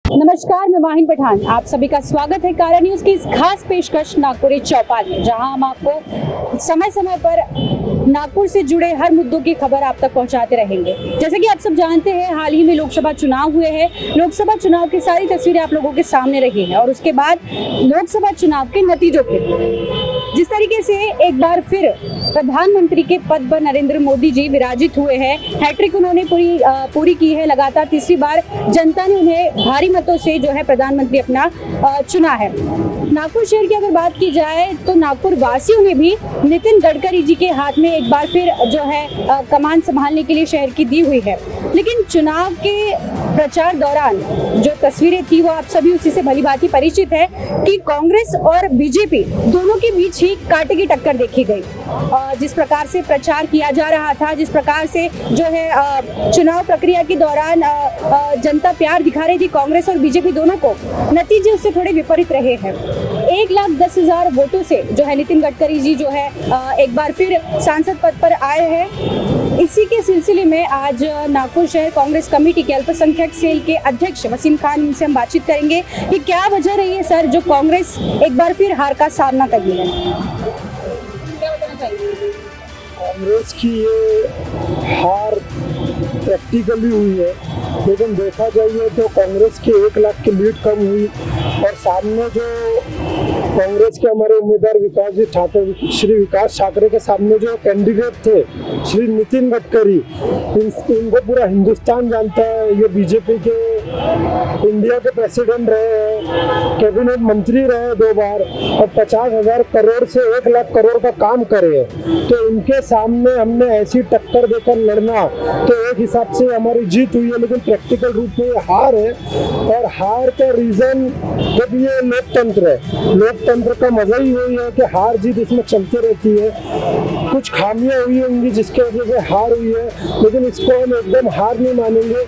नमस्कार, मैं माहिन पठान। आप सभी का स्वागत है कारा न्यूज की इस खास पेशकश नागपुरी चौपाल में, जहां हम आपको समय समय पर नागपुर से जुड़े हर मुद्दों की खबर आप तक पहुंचाते रहेंगे। जैसे कि आप सब जानते हैं, हाल ही में लोकसभा चुनाव हुए हैं। लोकसभा चुनाव की सारी तस्वीरें आप लोगों के सामने रही हैं और उसके बाद लोकसभा चुनाव के नतीजों के जिस तरीके से एक बार फिर प्रधानमंत्री के पद पर नरेंद्र मोदी जी विराजित हुए हैं। हैट्रिक उन्होंने पूरी की है। लगातार तीसरी बार जनता ने उन्हें भारी मतों से जो है प्रधानमंत्री अपना चुना है। नागपुर शहर की अगर बात की जाए तो नागपुर वासियों ने भी नितिन गडकरी जी के हाथ में एक बार फिर जो है कमान संभालने के लिए शहर की दी हुई है। लेकिन चुनाव के प्रचार दौरान जो तस्वीरें थी वो आप सभी उसी से भलीभांति परिचित है कि कांग्रेस और बीजेपी दोनों के बीच ही कांटे की टक्कर देखी गई। जिस प्रकार से प्रचार किया जा रहा था, जिस प्रकार से जो है चुनाव प्रक्रिया के दौरान जनता प्यार दिखा रही थी कांग्रेस और बीजेपी दोनों को, नतीजे उससे थोड़े विपरीत रहे हैं। 1,10,000 वोटों से जो है नितिन गडकरी जी जो है एक बार फिर सांसद पद पर आए हैं। इसी के सिलसिले में आज नागपुर शहर कांग्रेस कमेटी के अल्पसंख्यक सेल के अध्यक्ष वसीम खान, इनसे हम बातचीत करेंगे कि क्या वजह रही है सर जो कांग्रेस एक बार फिर हार का सामना कर रही है। कांग्रेस की ये हार प्रैक्टिकली हुई है, लेकिन देखा जाए तो कांग्रेस की 1 लाख की लीड कम हुई और सामने जो कांग्रेस के हमारे उम्मीदवार श्री विकास ठाकरे के सामने जो कैंडिडेट थे श्री नितिन गडकरी, इनको पूरा हिंदुस्तान जानता है। ये बीजेपी के इंडिया के प्रेसिडेंट रहे हैं, कैबिनेट मंत्री रहे 2 बार और 50,000 करोड़ से 1 लाख करोड़ का काम करे हैं। तो इनके सामने हमने ऐसी टक्कर देकर लड़ना तो एक हिसाब से हमारी जीत हुई है, लेकिन प्रैक्टिकल रूप में ये हार है। और हार का रीजन जब ये लोकतंत्र है, लोकतंत्र का मजा ही वही है कि हार जीत इसमें चलती रहती है। कुछ खामियां हुई होंगी जिसके वजह से हार हुई है, लेकिन इसको हम एकदम हार नहीं मानेंगे।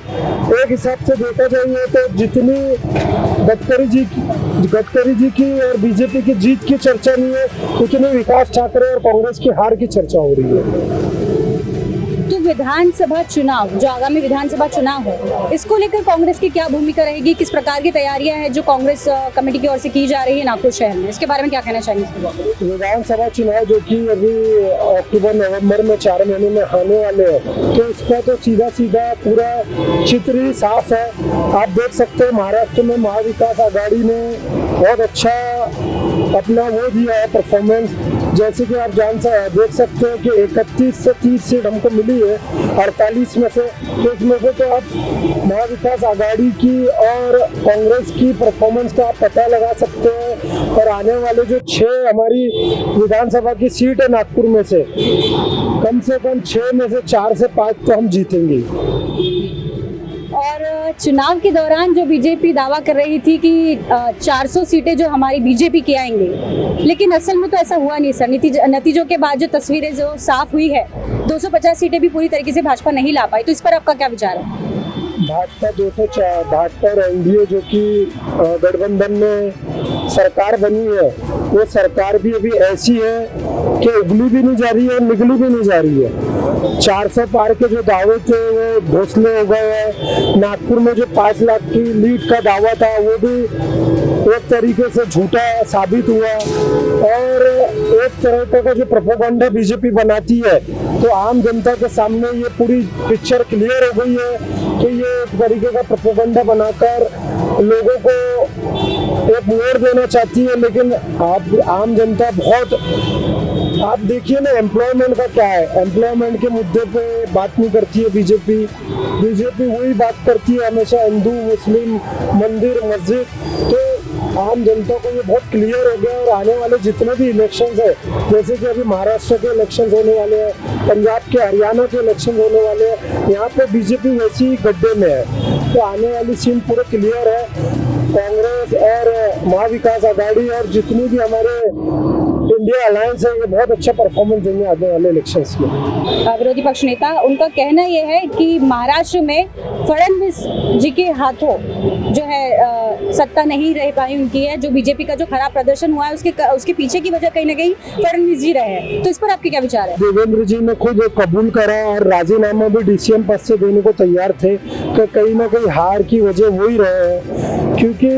एक हिसाब से देखा जाए तो जितनी गडकरी जी की और बीजेपी की जीत की चर्चा नहीं है, उतनी विकास ठाकरे और कांग्रेस की हार की चर्चा हो रही है। तो विधानसभा चुनाव, जो आगामी विधानसभा चुनाव है, इसको लेकर कांग्रेस की क्या भूमिका रहेगी? किस प्रकार की तैयारियां हैं जो कांग्रेस कमेटी की ओर से की जा रही है नागपुर शहर में, इसके बारे में क्या कहना चाहेंगे? विधानसभा चुनाव जो कि अभी अक्टूबर नवंबर में 4 महीने में आने वाले हैं, तो इसका तो सीधा पूरा चित्र ही साफ है। आप देख सकते हैं महाराष्ट्र में महाविकास आघाड़ी ने बहुत अच्छा अपना वो दिया है परफॉर्मेंस। जैसे कि आप देख सकते हैं कि 31 से 30 सीट हमको मिली है 48 में से। तो इसमें से तो आप महाविकास आघाड़ी की और कांग्रेस की परफॉर्मेंस का आप पता लगा सकते हैं। और आने वाले जो 6 हमारी विधानसभा की सीट है नागपुर में से कम 6 में से 4 से 5 तो हम जीतेंगे। और चुनाव के दौरान जो बीजेपी दावा कर रही थी कि 400 सीटें जो हमारी बीजेपी की आएंगी, लेकिन असल में तो ऐसा हुआ नहीं सर। नतीजों के बाद जो तस्वीरें जो साफ हुई है, 250 सीटें भी पूरी तरीके से भाजपा नहीं ला पाई। तो इस पर आपका क्या विचार है? भाजपा 204 भाजपा और एनडीए जो कि गठबंधन में सरकार बनी है, वो सरकार भी अभी ऐसी है कि उगली भी नहीं जा रही है और निगली भी नहीं जा रही है। 400 पार के जो दावे थे वो घोषले हो गए हैं। नागपुर में जो 5 लाख की लीड का दावा था वो भी एक तरीके से झूठा साबित हुआ। और एक तरह का जो प्रोपेगेंडा बीजेपी बनाती है, तो आम जनता के सामने ये पूरी पिक्चर क्लियर हो गई है कि ये एक तरीके का प्रोपेगेंडा बनाकर लोगों को एक वोट देना चाहती है। लेकिन आम जनता बहुत, आप देखिए ना एम्प्लॉयमेंट का क्या है, एम्प्लॉयमेंट के मुद्दे पे बात नहीं करती है बीजेपी वही बात करती है हमेशा हिंदू मुस्लिम मंदिर मस्जिद। तो आम जनता को ये बहुत क्लियर हो गया। और आने वाले जितने भी इलेक्शंस है, जैसे कि अभी महाराष्ट्र के इलेक्शंस होने वाले हैं, पंजाब के हरियाणा के इलेक्शन होने वाले हैं, यहाँ पे बीजेपी वैसी ही गड्ढे में है। तो आने वाली सीन पूरे क्लियर है। कांग्रेस और महाविकास आघाड़ी और जितनी भी हमारे इंडिया अलायंस है, ये बहुत अच्छा परफॉर्मेंस देंगे आने वाले इलेक्शंस में। विरोधी पक्ष नेता, उनका कहना ये है कि महाराष्ट्र में फडणवीस जी के हाथों जो है सत्ता नहीं रह पाई उनकी है। जो बीजेपी का जो खराब प्रदर्शन हुआ है उसके पीछे की वजह कहीं ना कहीं फडणवीस जी रहे हैं। तो इस पर आपके क्या विचार है? देवेंद्र जी ने खुद कबूल करा और राजीनामा भी डीसीएम पद से देने को तैयार थे कि कहीं ना कहीं हार की वजह वही रहे हैं। क्योंकि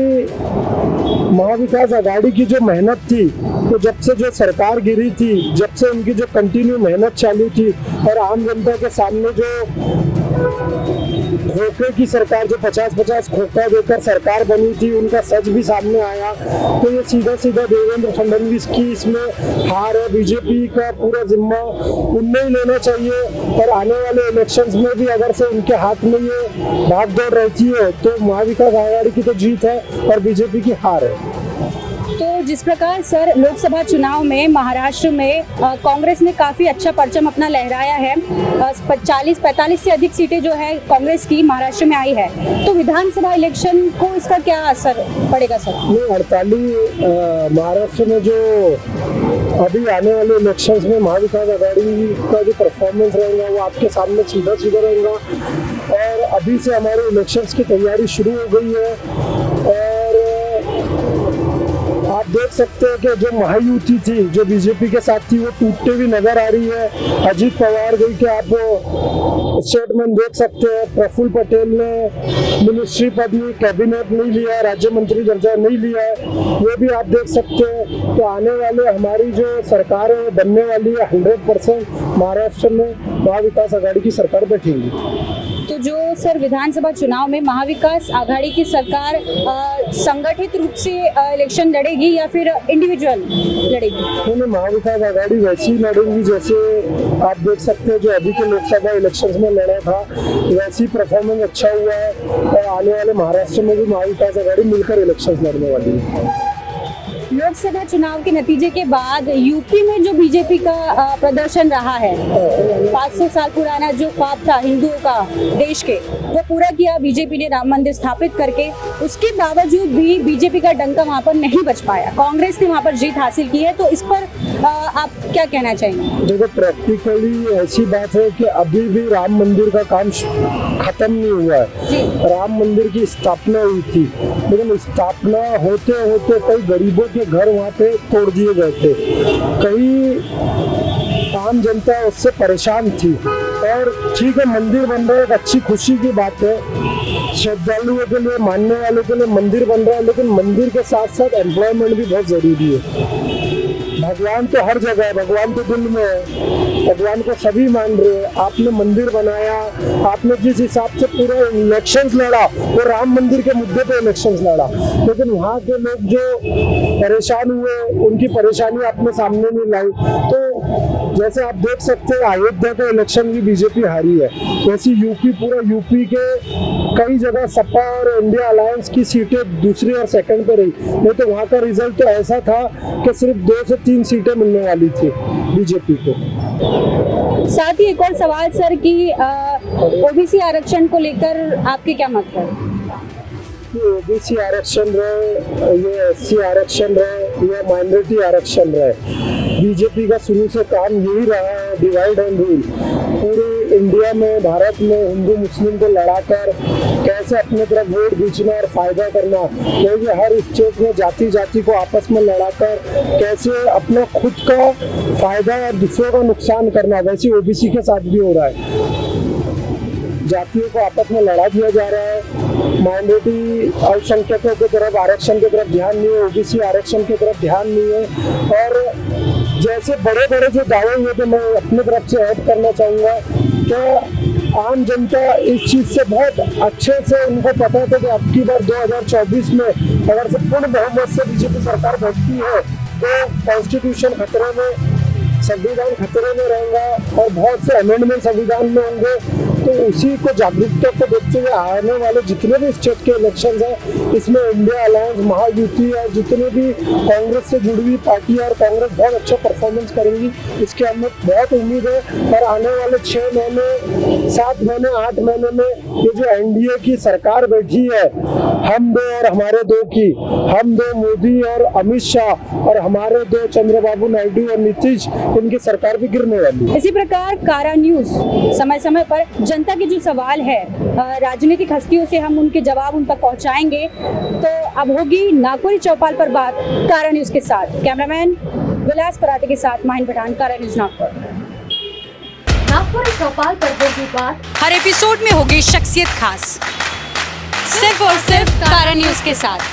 महाविकास आघाड़ी की जो मेहनत थी, तो जब से जो सरकार गिरी थी, जब से उनकी जो कंटिन्यू मेहनत चालू थी और आम जनता के सामने जो खोखे की सरकार, जो 50-50 खोखा देकर सरकार बनी थी, उनका सच भी सामने आया। तो ये सीधा सीधा देवेंद्र फडणवीस की इसमें हार है। बीजेपी का पूरा जिम्मा उन्हें ही लेना चाहिए और आने वाले इलेक्शंस में भी अगर से उनके हाथ में ये भागदौड़ रहती है तो महाविकास आघाड़ी की तो जीत है और बीजेपी की हार है। तो जिस प्रकार सर लोकसभा चुनाव में महाराष्ट्र में कांग्रेस ने काफ़ी अच्छा परचम अपना लहराया है, 40-45 से अधिक सीटें जो है कांग्रेस की महाराष्ट्र में आई है, तो विधानसभा इलेक्शन को इसका क्या असर पड़ेगा सर? नहीं, 48 महाराष्ट्र में जो अभी आने वाले इलेक्शंस में महाविकास आघाड़ी का जो परफॉर्मेंस रहेगा वो आपके सामने सीधा सीधा रहेगा। और अभी से हमारे इलेक्शंस की तैयारी शुरू हो गई है और आप देख सकते हैं कि जो महायुति थी, जो बीजेपी के साथ थी, वो टूटते हुए नजर आ रही है। अजीत पवार गई के आप स्टेटमेंट देख सकते हैं। प्रफुल्ल पटेल ने मिनिस्ट्री पद नहीं, कैबिनेट नहीं लिया, राज्य मंत्री दर्जा नहीं लिया है, वो भी आप देख सकते हैं। तो आने वाले हमारी जो सरकार है बनने वाली है 100% महाराष्ट्र में महाविकास आघाड़ी की सरकार बैठेगी। तो जो सर विधानसभा चुनाव में महाविकास आघाड़ी की सरकार संगठित रूप से इलेक्शन लड़ेगी या फिर इंडिविजुअल लड़ेगी? नहीं, महाविकास आघाड़ी वैसी लड़ेगी जैसे आप देख सकते हैं जो अभी के लोकसभा इलेक्शंस में लड़ा था, वैसी परफॉर्मेंस अच्छा हुआ है और आने वाले महाराष्ट्र में भी महाविकास आघाड़ी मिलकर इलेक्शंस लड़ने वाली है। लोकसभा चुनाव के नतीजे के बाद यूपी में जो बीजेपी का प्रदर्शन रहा है, 500 साल पुराना जो ख्वाब था हिंदुओं का देश के, वो पूरा किया बीजेपी ने राम मंदिर स्थापित करके। उसके बावजूद भी बीजेपी का डंका वहाँ पर नहीं बच पाया, कांग्रेस ने वहाँ पर जीत हासिल की है। तो इस पर आप क्या कहना चाहेंगे? देखो, प्रैक्टिकली ऐसी बात है कि अभी भी राम मंदिर का काम खत्म नहीं हुआ है। राम मंदिर की स्थापना हुई थी, लेकिन स्थापना होते होते कई गरीबों के घर वहाँ पे तोड़ दिए गए थे, कई आम जनता उससे परेशान थी। और ठीक है, मंदिर बन रहा है, एक अच्छी खुशी की बात है, श्रद्धालुओं के लिए, मानने वालों के लिए मंदिर बन रहा है, लेकिन मंदिर के साथ साथ एम्प्लॉयमेंट भी बहुत जरूरी है। भगवान तो हर जगह है, भगवान तो दिल में है, भगवान को सभी मान रहे हैं। आपने मंदिर बनाया, आपने जिस हिसाब से पूरा इलेक्शंस लड़ा वो राम मंदिर के मुद्दे पे इलेक्शंस लड़ा, लेकिन वहाँ के लोग जो परेशान हुए उनकी परेशानी आपने सामने नहीं लाई। तो जैसे आप देख सकते हैं अयोध्या का इलेक्शन भी बीजेपी हारी है, वैसे यूपी, पूरा यूपी के कई जगह सपा और इंडिया अलायंस की सीटें दूसरी और सेकंड पे रही, नहीं तो वहाँ का रिजल्ट तो ऐसा था कि सिर्फ 2 से 3 सीटें मिलने वाली थी बीजेपी को। साथ ही एक और सवाल सर कि ओबीसी आरक्षण को लेकर आपके क्या मत है? ओबीसी आरक्षण रहे, ये एससी आरक्षण रहे, ये माइनॉरिटी आरक्षण रहे, बीजेपी का शुरू से काम यही रहा है, डिवाइड एंड रूल। पूरे इंडिया में, भारत में हिंदू मुस्लिम को लड़ाकर कैसे अपने तरफ वोट खींचना और फायदा करना, क्योंकि हर स्टेट में जाति जाति को आपस में लड़ाकर कैसे अपना खुद का फायदा और दूसरों का नुकसान करना, वैसे ओबीसी के साथ भी हो रहा है। जातियों को आपस में लड़ा दिया जा रहा है, माइनॉरिटी अल्पसंख्यकों की तरफ आरक्षण की तरफ ध्यान नहीं है, ओबीसी आरक्षण की तरफ ध्यान नहीं है। और जैसे बड़े बड़े जो दावे हुए थे, मैं अपनी तरफ से ऐड करना चाहूँगा कि आम जनता इस चीज़ से बहुत अच्छे से, उनको पता था कि अब की बार 2024 में अगर से पूर्ण बहुमत से बीजेपी सरकार बैठती है तो कॉन्स्टिट्यूशन खतरे में, संविधान खतरे में रहेगा और बहुत से अमेंडमेंट संविधान में होंगे। तो उसी को जागरूकता को देखते हुए आने वाले जितने भी स्टेट के इलेक्शंस हैं, इसमें इंडिया अलायंस, महायुति और जितने भी कांग्रेस से जुड़ी हुई पार्टी और कांग्रेस बहुत अच्छा परफॉर्मेंस करेंगी, इसकी हमें बहुत उम्मीद है। और आने वाले 6 महीने, 7 महीने, 8 महीने में ये जो एनडीए की सरकार बैठी है, हम दो और हमारे दो की, हम दो मोदी और अमित शाह और हमारे दो चंद्रबाबू नायडू और नीतीश, इनकी सरकार भी गिरने वाली है। इसी प्रकार कारा न्यूज समय समय पर जनता के जो सवाल है, राजनीतिक हस्तियों से हम उनके जवाब उन तक पहुंचाएंगे। तो अब होगी नागपुरी चौपाल पर बात कारा न्यूज के साथ। कैमरामैन विलास पराते के साथ माहिन पठान, कारा न्यूज नागपुर। नागपुरी चौपाल पर होगी बात। हर एपिसोड में होगी शख्सियत खास, सिर्फ और सिर्फ कारण न्यूज के साथ।